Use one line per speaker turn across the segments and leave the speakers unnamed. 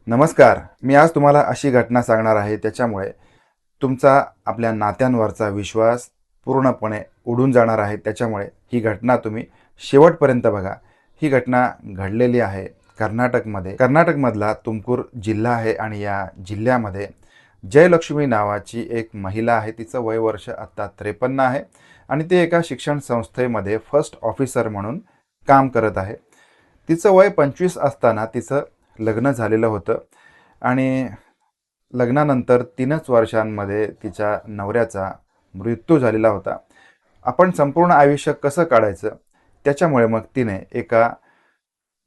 नमस्कार. मी आज तुम्हाला अशी घटना सांगणार आहे, त्याच्यामुळे तुमचा आपल्या नात्यांवरचा विश्वास पूर्णपणे उडून जाणार आहे. त्याच्यामुळे ही घटना तुम्ही शेवटपर्यंत बघा. ही घटना घडलेली आहे कर्नाटकमध्ये. कर्नाटकमधला तुमकूर जिल्हा आहे आणि या जिल्ह्यामध्ये जयलक्ष्मी नावाची एक महिला आहे. तिचं वय वर्ष आत्ता 53 आहे आणि ती एका शिक्षण संस्थेमध्ये फर्स्ट ऑफिसर म्हणून काम करत आहे. तिचं वय 25 असताना तिचं लग्न झालेलं होतं आणि लग्नानंतर 3च वर्षांमध्ये तिच्या नवऱ्याचा मृत्यू झालेला होता. आपण संपूर्ण आयुष्य कसं काढायचं, त्याच्यामुळे मग तिने एका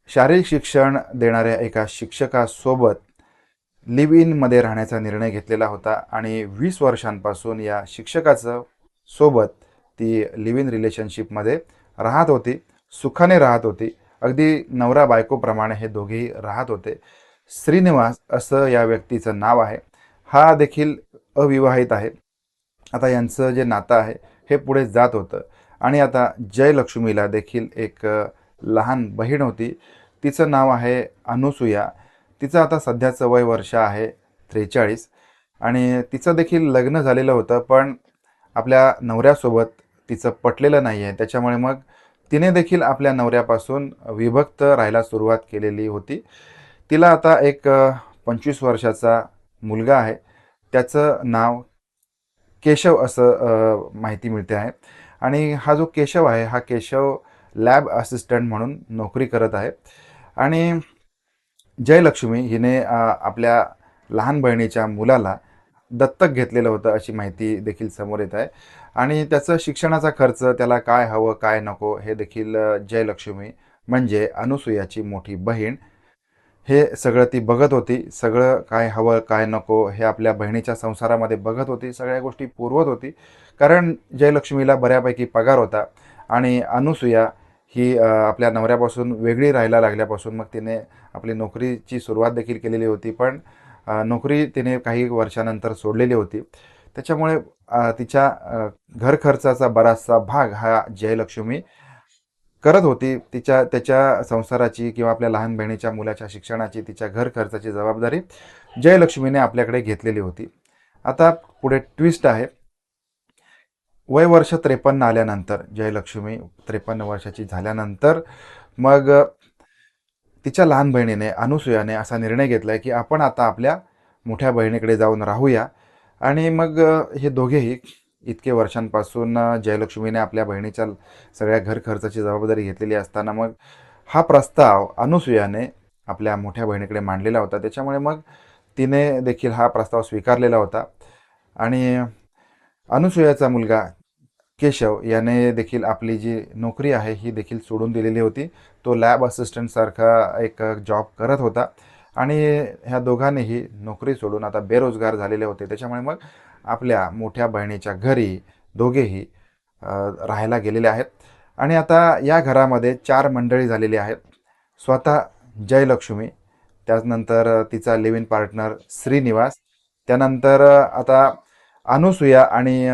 शारीरिक शिक्षण देणाऱ्या एका शिक्षकासोबत लिव्ह इनमध्ये राहण्याचा निर्णय घेतलेला होता आणि 20 वर्षांपासून या शिक्षकाचं सोबत ती लिव्ह इन रिलेशनशिपमध्ये राहत होती, सुखाने राहत होती. अगदी नवरा बायकोप्रमाणे हे दोघेही राहत होते. श्रीनिवास असं या व्यक्तीचं नाव आहे. हा देखील अविवाहित आहे. आता यांचं जे नातं आहे हे पुढे जात होतं आणि आता जयलक्ष्मीला देखील एक लहान बहीण होती. तिचं नाव आहे अनुसूया. तिचं आता सध्याचं वय वर्ष आहे 43 आणि तिचं देखील लग्न झालेलं होतं, पण आपल्या नवऱ्यासोबत तिचं पटलेलं नाही आहे. त्याच्यामुळे मग तिने देखील आपल्या नवऱ्यापासून विभक्त राहायला सुरुवात केलेली होती. तिला आता एक 25 वर्षाचा मुलगा आहे. त्याचं नाव केशव असं माहिती मिळते आहे आणि हा जो केशव आहे, हा केशव लॅब असिस्टंट म्हणून नोकरी करत आहे आणि जयलक्ष्मी हिने आपल्या लहान बहिणीच्या मुलाला दत्तक घेतलेलं होतं अशी माहिती देखील समोर येत आहे आणि त्याचं शिक्षणाचा खर्च, त्याला काय हवं काय नको हे देखील जयलक्ष्मी म्हणजे अनुसूयाची मोठी बहीण हे सगळं ती बघत होती. सगळं काय हवं काय नको हे आपल्या बहिणीच्या संसारामध्ये बघत होती. सगळ्या गोष्टी पुरवत होती, कारण जयलक्ष्मीला बऱ्यापैकी पगार होता आणि अनुसूया ही आपल्या नवऱ्यापासून वेगळी राहायला लागल्यापासून मग तिने आपली नोकरीची सुरुवात देखील केलेली होती, पण नोकरी तिने काही वर्षानंतर सोडलेली होती. त्याच्यामुळे तिच्या घर खर्चाचा बराचसा भाग हा जयलक्ष्मी करत होती. त्याच्या संसाराची किंवा आपल्या लहान बहिणीच्या मुलाच्या शिक्षणाची, तिच्या घर खर्चाची जबाबदारी जयलक्ष्मीने आपल्याकडे घेतलेली होती. आता पुढे ट्विस्ट आहे. वय वर्ष 53 आल्यानंतर, जयलक्ष्मी 53 वर्षाची झाल्यानंतर मग तिच्या लहान बहिणीने अनुसूयाने असा निर्णय घेतला की आपण आता आपल्या मोठ्या बहिणीकडे जाऊन राहूया. आणि मग हे दोघेही इतके वर्षांपासून जयलक्ष्मीने आपल्या बहिणीच्या सगळ्या घर खर्चाची जबाबदारी घेतलेली असताना मग हा प्रस्ताव अनुसूयाने आपल्या मोठ्या बहिणीकडे मांडलेला होता. त्याच्यामुळे मग तिने देखील हा प्रस्ताव स्वीकारलेला होता आणि अनुसूयाचा मुलगा केशव याने देखील आपली जी नोकरी आहे ही देखील सोडून दिलेली होती. तो लॅब असिस्टंटसारखा एक जॉब करत होता आणि ह्या दोघांनीही नोकरी सोडून आता बेरोजगार झालेले होते. त्याच्यामुळे मग आपल्या मोठ्या बहिणीच्या घरी दोघेही राहायला गेलेले आहेत आणि आता या घरामध्ये 4 मंडळी झालेली आहेत. स्वतः जयलक्ष्मी, त्यानंतर तिचा लिव्ह इन पार्टनर श्रीनिवास, त्यानंतर आता अनुसूया आणि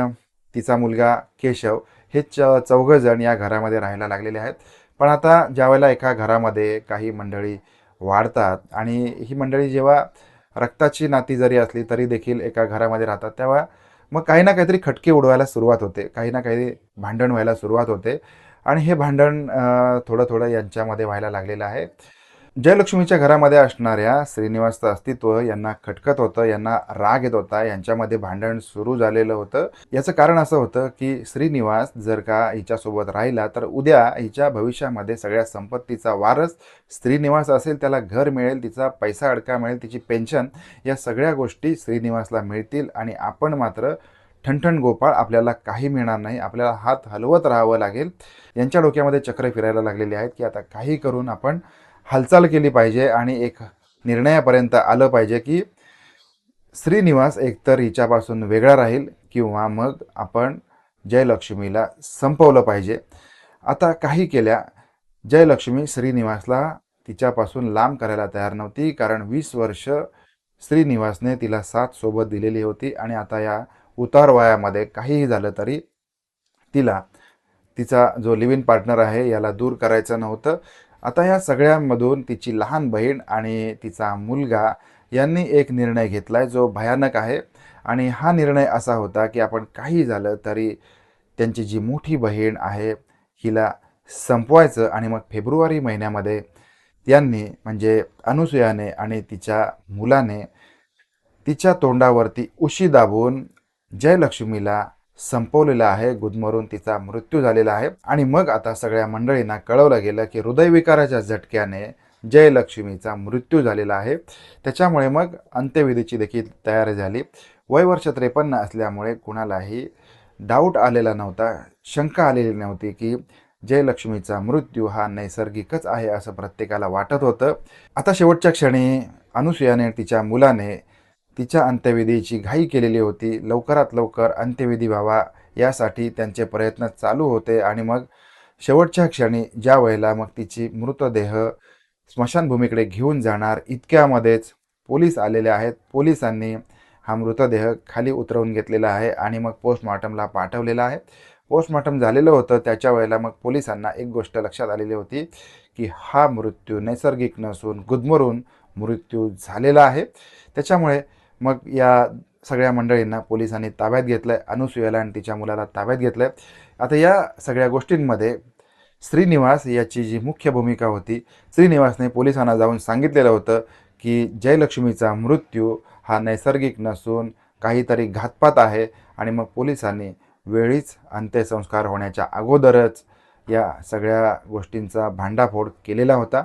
तिचा मुलगा केशव हे चौघजण या घरामध्ये राहायला लागलेले आहेत. पण आता ज्यावेळेला एका घरामध्ये काही मंडळी वाढतात आणि ही मंडळी जेव्हा रक्ताची नाती जरी असली तरी देखील एका घरामध्ये राहतात, तेव्हा मग काही ना काहीतरी खटके उडवायला सुरुवात होते, काही ना काही भांडण व्हायला सुरुवात होते आणि हे भांडण थोडं थोडं यांच्यामध्ये व्हायला लागलेलं आहे. जयलक्ष्मीच्या घरामध्ये असणाऱ्या श्रीनिवासचं अस्तित्व यांना खटकत होतं, यांना राग येत होता, यांच्यामध्ये भांडण सुरू झालेलं होतं. याचं कारण असं होतं की श्रीनिवास जर का हिच्यासोबत राहिला तर उद्या हिच्या भविष्यामध्ये सगळ्या संपत्तीचा वारस श्रीनिवास असेल, त्याला घर मिळेल, तिचा पैसा अडका मिळेल, तिची पेन्शन, या सगळ्या गोष्टी श्रीनिवासला मिळतील आणि आपण मात्र ठणठण गोपाळ, आपल्याला काही मिळणार नाही, आपल्याला हात हलवत राहावं लागेल. यांच्या डोक्यामध्ये चक्र फिरायला लागलेली आहेत की आता काही करून आपण हालचाल केली पाहिजे आणि एक निर्णयापर्यंत आलं पाहिजे की श्रीनिवास एकतर हिच्यापासून वेगळा राहील किंवा मग आपण जयलक्ष्मीला संपवलं पाहिजे. आता काही केल्या, जयलक्ष्मी श्रीनिवासला तिच्यापासून लांब करायला तयार नव्हती, कारण 20 वर्ष श्रीनिवासने तिला साथ सोबत दिलेली होती आणि आता या उतार वयामध्ये काहीही झालं तरी तिला तिचा जो लिव्ह इन पार्टनर आहे याला दूर करायचं नव्हतं आता या सगळ्यांमधून तिची लहान बहीण आणि तिचा मुलगा यांनी एक निर्णय घेतलाय जो भयानक आहे. आणि हा निर्णय असा होता की आपण काही झालं तरी त्यांची जी मोठी बहीण आहे हिला संपवायचं. आणि मग फेब्रुवारी महिन्यामध्ये त्यांनी म्हणजे अनुसूयाने आणि तिच्या मुलाने तिच्या तोंडावरती उशी दाबून जयलक्ष्मीला संपवलेलं आहे. गुदमरून तिचा मृत्यू झालेला आहे. आणि मग आता सगळ्या मंडळींना कळवलं गेलं की हृदयविकाराच्या झटक्याने जयलक्ष्मीचा मृत्यू झालेला आहे. त्याच्यामुळे मग अंत्यविधीची देखील तयारी झाली. वय वर्ष 53 असल्यामुळे कुणालाही डाऊट आलेला नव्हता, शंका आलेली नव्हती की जयलक्ष्मीचा मृत्यू हा नैसर्गिकच आहे असं प्रत्येकाला वाटत होतं. आता शेवटच्या क्षणी अनुसूयाने तिच्या मुलाने तिच्या अंत्यविधीची घाई केलेली होती. लवकरात लवकर अंत्यविधी व्हावा यासाठी त्यांचे प्रयत्न चालू होते. आणि मग शेवटच्या क्षणी ज्या वेळेला मग तिची मृतदेह स्मशानभूमीकडे घेऊन जाणार इतक्यामध्येच पोलीस आलेले आहेत. पोलिसांनी हा मृतदेह खाली उतरवून घेतलेला आहे आणि मग पोस्टमॉर्टमला पाठवलेला आहे. पोस्टमॉर्टम झालेलं होतं त्याच्या वेळेला मग पोलिसांना एक गोष्ट लक्षात आलेली होती की हा मृत्यू नैसर्गिक नसून गुदमरून मृत्यू झालेला आहे. त्याच्यामुळे मग या सगळ्या मंडळींना पोलिसांनी ताब्यात घेतलं आहे. अनुसूयाला आणि तिच्या मुलाला ताब्यात घेतलं आहे. आता या सगळ्या गोष्टींमध्ये श्रीनिवास याची जी मुख्य भूमिका होती, श्रीनिवासने पोलिसांना जाऊन सांगितलेलं होतं की जयलक्ष्मीचा मृत्यू हा नैसर्गिक नसून काहीतरी घातपात आहे. आणि मग पोलिसांनी वेळीच अंत्यसंस्कार होण्याच्या अगोदरच या सगळ्या गोष्टींचा भांडाफोड केलेला होता.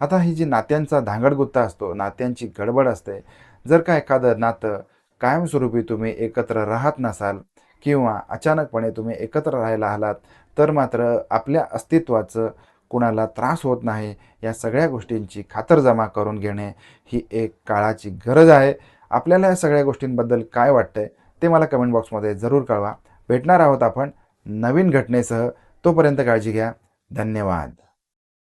आता ही जी नात्यांचा धांगडगुत्ता असतो, नात्यांची गडबड असते, जर का एखादं नातं कायमस्वरूपी तुम्ही एकत्र राहत नसाल किंवा अचानकपणे तुम्ही एकत्र राहायला आलात तर मात्र आपल्या अस्तित्वाचं कुणाला त्रास होत नाही या सगळ्या गोष्टींची खातरजमा करून घेणे ही एक काळाची गरज आहे. आपल्याला या सगळ्या गोष्टींबद्दल काय वाटतंय ते मला कमेंट बॉक्समध्ये जरूर कळवा. भेटणार आहोत आपण नवीन घटनेसह. तोपर्यंत काळजी घ्या. धन्यवाद.